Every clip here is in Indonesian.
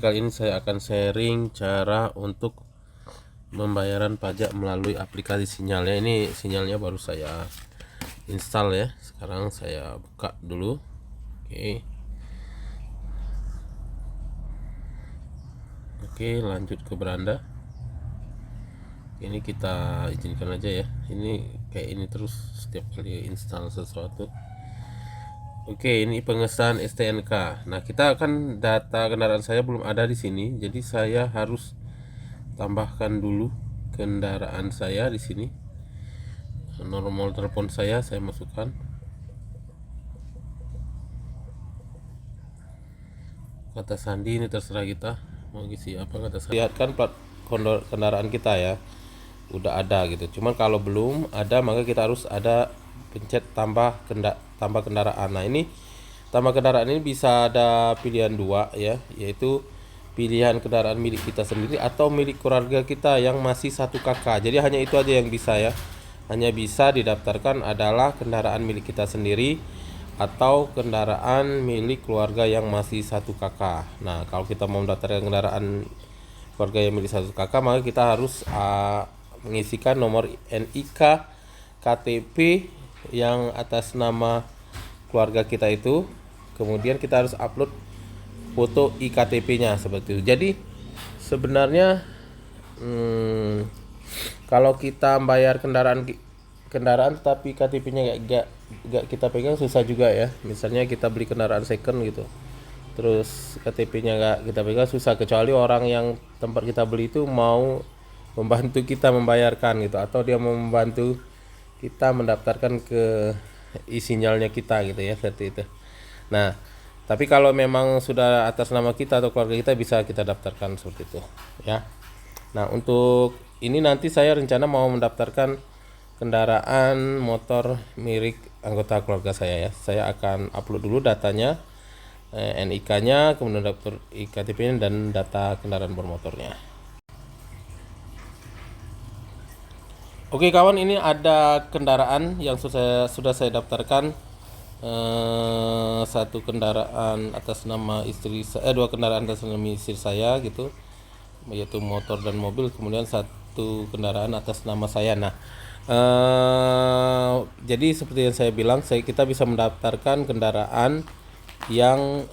Kali ini saya akan sharing cara untuk pembayaran pajak melalui aplikasi Sinyal ya. Ini Sinyalnya baru saya install ya. Sekarang saya buka dulu. Oke, lanjut ke beranda. Ini kita izinkan aja ya. Ini kayak ini terus setiap kali install sesuatu. Oke, ini pengesahan STNK. Nah, kita akan data kendaraan saya belum ada di sini, jadi saya harus tambahkan dulu kendaraan saya di sini. Nomor telepon saya masukkan. Kata sandi ini terserah kita mau isi apa kata sandi. Lihat kan plat kendaraan kita ya, udah ada gitu. Cuman kalau belum ada maka kita harus ada pencet tambah kendaraan. Nah, ini tambah kendaraan ini bisa ada pilihan dua ya, yaitu pilihan kendaraan milik kita sendiri atau milik keluarga kita yang masih satu kakak. Jadi hanya itu aja yang bisa ya, hanya bisa didaftarkan adalah kendaraan milik kita sendiri atau kendaraan milik keluarga yang masih satu kakak. Nah, kalau kita mau mendaftarkan kendaraan keluarga yang milik satu kakak, maka kita harus mengisikan nomor NIK KTP yang atas nama keluarga kita itu. Kemudian kita harus upload foto iktp-nya seperti itu. Jadi sebenarnya kalau kita bayar kendaraan tapi KTP-nya gak kita pegang susah juga ya. Misalnya kita beli kendaraan second gitu, terus KTP-nya gak kita pegang susah, kecuali orang yang tempat kita beli itu mau membantu kita membayarkan gitu, atau dia mau membantu kita mendaftarkan ke e-sinyalnya kita gitu ya, seperti itu. Nah, tapi kalau memang sudah atas nama kita atau keluarga kita, bisa kita daftarkan seperti itu ya. Nah, untuk ini nanti saya rencana mau mendaftarkan kendaraan motor milik anggota keluarga saya ya. Saya akan upload dulu datanya, NIK-nya, kemudian daftar iktp-nya dan data kendaraan bermotornya. Oke kawan, ini ada kendaraan yang sudah saya daftarkan. Satu kendaraan atas nama istri saya, dua kendaraan atas nama istri saya gitu, yaitu motor dan mobil. Kemudian satu kendaraan atas nama saya. Nah, jadi seperti yang saya bilang, kita bisa mendaftarkan kendaraan yang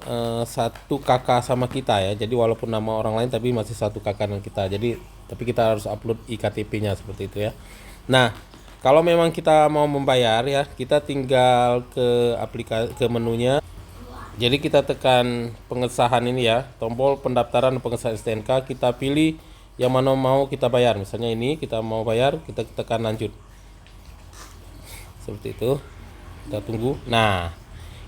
satu kakak sama kita ya. Jadi walaupun nama orang lain tapi masih satu kakak dengan kita. Jadi tapi kita harus upload iktp-nya seperti itu ya. Nah, kalau memang kita mau membayar ya, kita tinggal ke aplikasi, ke menunya. Jadi kita tekan pengesahan ini ya, tombol pendaftaran pengesahan STNK, kita pilih yang mana mau kita bayar. Misalnya ini kita mau bayar, kita tekan lanjut. Seperti itu. Kita tunggu. Nah,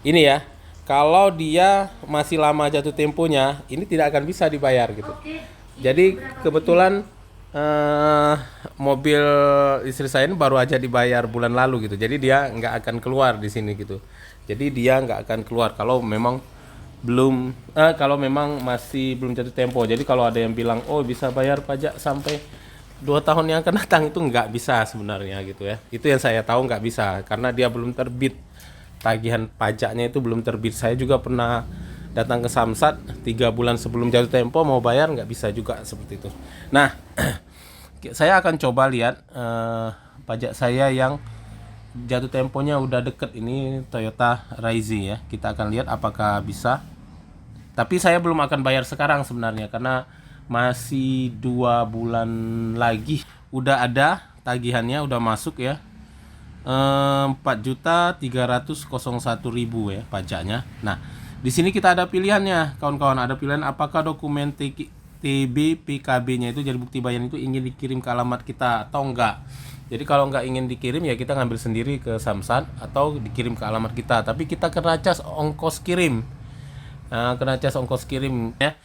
ini ya. Kalau dia masih lama jatuh temponya, ini tidak akan bisa dibayar gitu. Jadi kebetulan mobil istri saya ini baru aja dibayar bulan lalu gitu, jadi dia nggak akan keluar di sini gitu. Jadi dia nggak akan keluar kalau memang masih belum jatuh tempo. Jadi kalau ada yang bilang oh bisa bayar pajak sampai 2 tahun yang akan datang, itu nggak bisa sebenarnya gitu ya. Itu yang saya tahu nggak bisa karena dia belum terbit, tagihan pajaknya itu belum terbit. Saya juga pernah datang ke Samsat 3 bulan sebelum jatuh tempo mau bayar, nggak bisa juga seperti itu. Nah, saya akan coba lihat pajak saya yang jatuh temponya udah deket. Ini Toyota Raizi ya. Kita akan lihat apakah bisa. Tapi saya belum akan bayar sekarang sebenarnya karena masih 2 bulan lagi. Udah ada tagihannya, udah masuk ya. 4.301.000 ya pajaknya. Nah, di sini kita ada pilihannya, kawan-kawan. Ada pilihan apakah dokumen TB PKB-nya itu jadi bukti bayaran itu ingin dikirim ke alamat kita atau enggak. Jadi kalau enggak ingin dikirim ya kita ngambil sendiri ke Samsat atau dikirim ke alamat kita. Tapi kita kena cas ongkos kirim. Nah, kena cas ongkos kirim ya.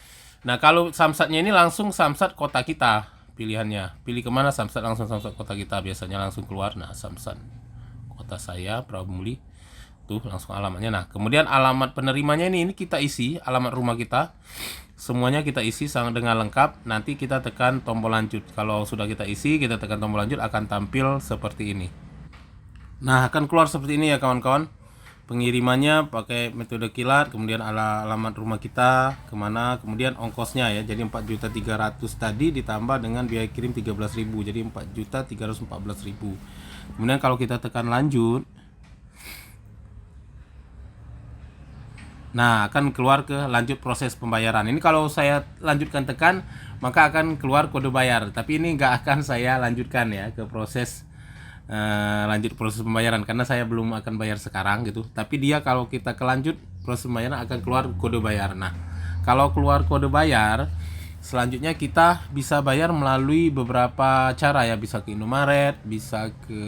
Nah, kalau Samsatnya ini langsung Samsat kota kita pilihannya. Pilih kemana Samsat, langsung Samsat kota kita biasanya langsung keluar. Nah, Samsat kota saya Prabumuli tuh langsung alamatnya. Nah, kemudian alamat penerimanya ini kita isi alamat rumah kita, semuanya kita isi dengan lengkap. Nanti kita tekan tombol lanjut. Kalau sudah kita isi, kita tekan tombol lanjut, akan tampil seperti ini. Nah, akan keluar seperti ini ya kawan-kawan. pengirimannya pakai metode kilat, kemudian alamat rumah kita kemana, kemudian ongkosnya ya. Jadi 4.300.000 tadi ditambah dengan biaya kirim 13.000, jadi 4.314.000. Kemudian kalau kita tekan lanjut, nah akan keluar ke lanjut proses pembayaran. Ini kalau saya lanjutkan tekan, maka akan keluar kode bayar. Tapi ini nggak akan saya lanjutkan ya ke proses lanjut proses pembayaran, karena saya belum akan bayar sekarang gitu. Tapi dia kalau kita ke lanjut proses pembayaran akan keluar kode bayar. Nah, kalau keluar kode bayar, selanjutnya kita bisa bayar melalui beberapa cara ya. Bisa ke Indomaret, bisa ke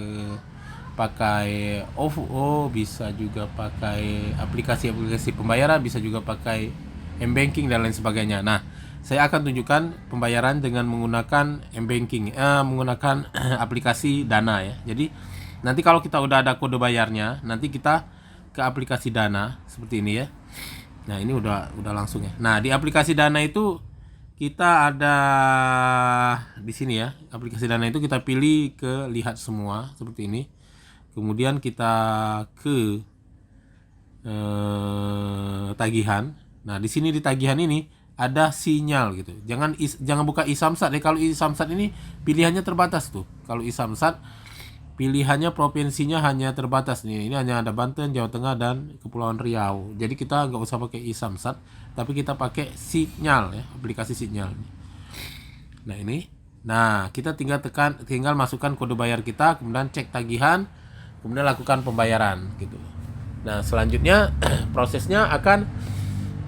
pakai OVO, bisa juga pakai aplikasi-aplikasi pembayaran, bisa juga pakai M-Banking dan lain sebagainya. Nah, saya akan tunjukkan pembayaran dengan menggunakan M-Banking, menggunakan aplikasi Dana ya. Jadi nanti kalau kita udah ada kode bayarnya, nanti kita ke aplikasi Dana seperti ini ya. Nah, ini udah langsung ya. Nah, di aplikasi Dana itu kita ada di sini ya. Aplikasi Dana itu kita pilih ke lihat semua seperti ini. Kemudian kita ke tagihan. Nah, di sini di tagihan ini ada sinyal gitu. Jangan buka iSamsat ya. Kalau iSamsat ini pilihannya terbatas tuh. Kalau iSamsat pilihannya provinsinya hanya terbatas nih. Ini hanya ada Banten, Jawa Tengah dan Kepulauan Riau. Jadi kita nggak usah pakai iSamsat, tapi kita pakai Signal ya, aplikasi Signal. Nah, ini. Nah, kita tinggal masukkan kode bayar kita, kemudian cek tagihan, kemudian lakukan pembayaran gitu. Nah, selanjutnya prosesnya akan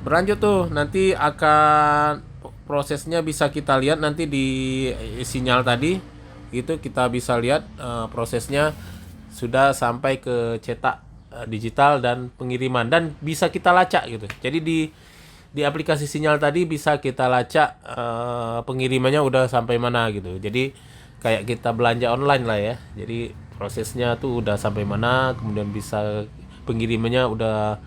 berlanjut tuh. Nanti akan prosesnya bisa kita lihat nanti di sinyal tadi itu, kita bisa lihat prosesnya sudah sampai ke cetak digital dan pengiriman, dan bisa kita lacak gitu. Jadi di aplikasi sinyal tadi bisa kita lacak pengirimannya udah sampai mana gitu. Jadi kayak kita belanja online lah ya. Jadi prosesnya tuh udah sampai mana, kemudian bisa pengirimannya udah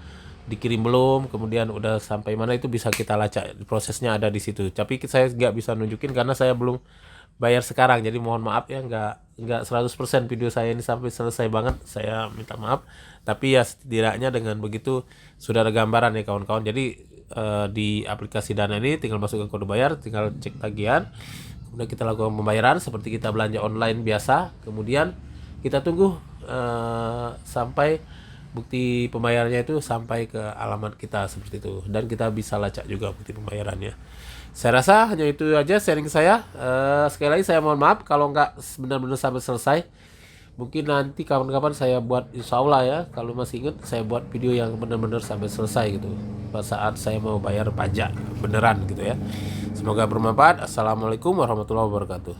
dikirim belum, kemudian udah sampai mana, itu bisa kita lacak, prosesnya ada di situ. Tapi saya nggak bisa nunjukin karena saya belum bayar sekarang, jadi mohon maaf ya, nggak 100% video saya ini sampai selesai banget, saya minta maaf. Tapi ya setidaknya dengan begitu sudah ada gambaran ya kawan-kawan. Jadi di aplikasi Dana ini tinggal masukkan kode bayar, tinggal cek tagihan, kemudian kita lakukan pembayaran seperti kita belanja online biasa. Kemudian kita tunggu sampai bukti pembayarannya itu sampai ke alamat kita seperti itu, dan kita bisa lacak juga bukti pembayarannya. Saya rasa hanya itu aja sharing saya. Sekali lagi saya mohon maaf kalau nggak benar-benar sampai selesai. Mungkin nanti kapan-kapan saya buat, insya Allah ya, kalau masih ingat saya buat video yang benar-benar sampai selesai gitu, pada saat saya mau bayar pajak beneran gitu ya. Semoga bermanfaat. Assalamualaikum warahmatullahi wabarakatuh.